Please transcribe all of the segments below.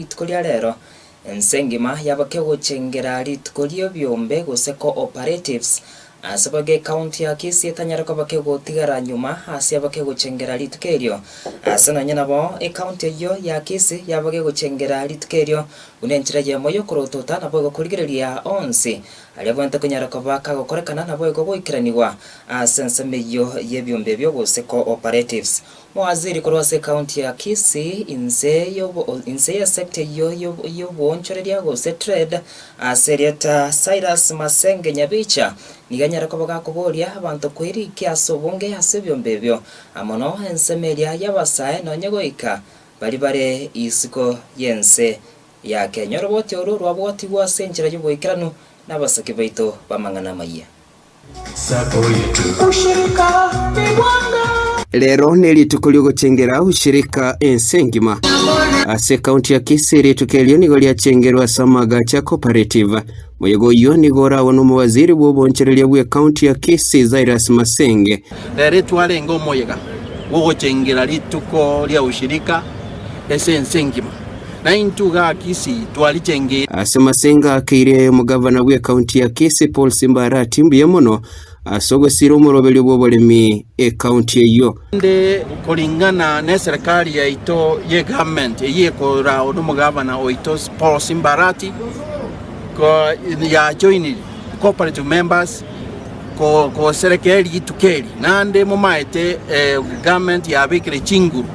Itukolia rero ensengima yabake guchengera litukolio byombe gose cooperatives asabage county ya Kisii etanyara ko bake gutigara nyuma asi abake guchengera litukelio asana nyana bo county yo ya Kisii yabake guchengera litukelio unenchira ye moyo kurotota na bogo kuligereria onsi aliyabonta kunyara ko baka gukorekana na bogo guikiraniwa asensemeyo ye byombe byo gose cooperatives Waziri kurwase county ya Kisii inse ya sector yo bonchoreria gose trade aserieta Cyrus Masenge Nyabicha niganyara ko bagakuboria abantu kwiri kiasobonge asebyombe byo amono ensemeria yabasae no nyegoika bari isiko yense ya Kenya roboti oro rwaboti gwasenjera yuboikiranu nabasake baito bamangana maiya ushirika bibwanga Lero nelitukolio guchengera ushirika ensengima ase county ya Kisii litukelio nigo lyachengerwa samaga cha cooperative moyego iyo nigora wono muwaziri bwobonchereria bwe county ya Kisii Cyrus Masenge lero twalengo moyega guchengera lituko lya ushirika ese ensengima na intuga Kisii twalichengera ase Masenga akire mugavana bwe county ya Kisii Paul Simbarati mbuye mono asogo siro morobeli bwobolemi county eyo nde kulingana na serikali ya ito ye government ye kora odumo governor oito Paul Simbarati ko ya join cooperative members ko serikali itukeli nande mumaete government ya bikire chinguru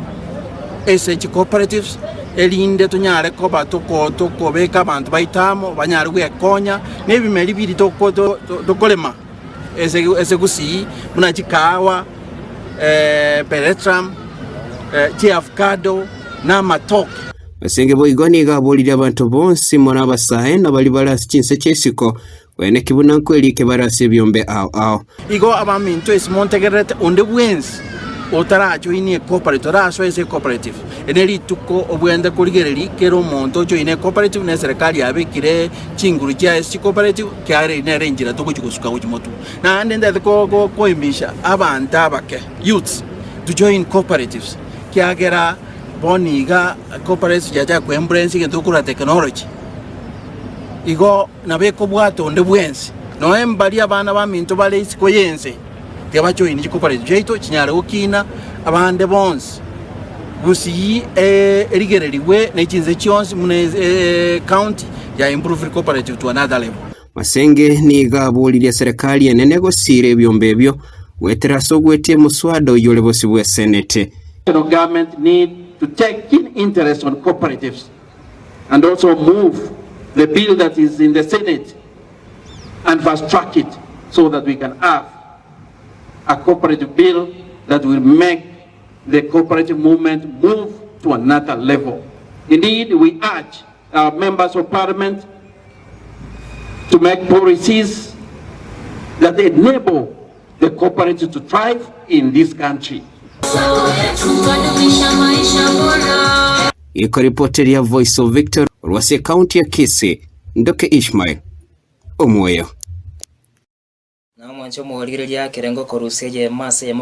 ese cooperatives elinde tunyare ko batoko beka abantu baitamo banyare gwekonya nebimeli biri tokolema ese gusi muna chikawa peretram chiafkado na matoke Masenge boigoni gabolira abantu bonsi mona basahe na bali balasi chinse chesiko wene kibuna kweli ke barasi byombe ao igo abaminto esmontegerete onde bwensi otaracho ini cooperative raso ese cooperative eneli tuko obwende kuligereri kero monto jo ine cooperative na serikali yabikire chinguru cha ese cooperative kyare ine renjira to kuchikusuka kuchimoto na ndende ko imbisha abantu abake youths to join cooperatives kyagera boniga cooperatives yaja ku embrace ngento kura technology igo nabeko bwato onde bwensi no embali abana baminto bale isiko yense Tebacho ini cooperative jeito chinyare ukina abande bonse gusi erigereriwe na chinze chionsi mune county ya improve cooperative to another level Masenge ni gabolira serikali enene gosire byombe byo weteraso gwete muswado yole bosi bwe senate the government need to take keen interest on cooperatives and also move the bill that is in the Senate and fast track it so that we can have a cooperative bill that will make the cooperative movement move to another level. Indeed, we urge our members of parliament to make policies that enable the cooperative to thrive in this country. Iko ripoti ya Voice of Victory Rwase County ya Kisii Ndoke Ishmael Omwoyo na mwancho muhorire lya kerengo koruseje mase ya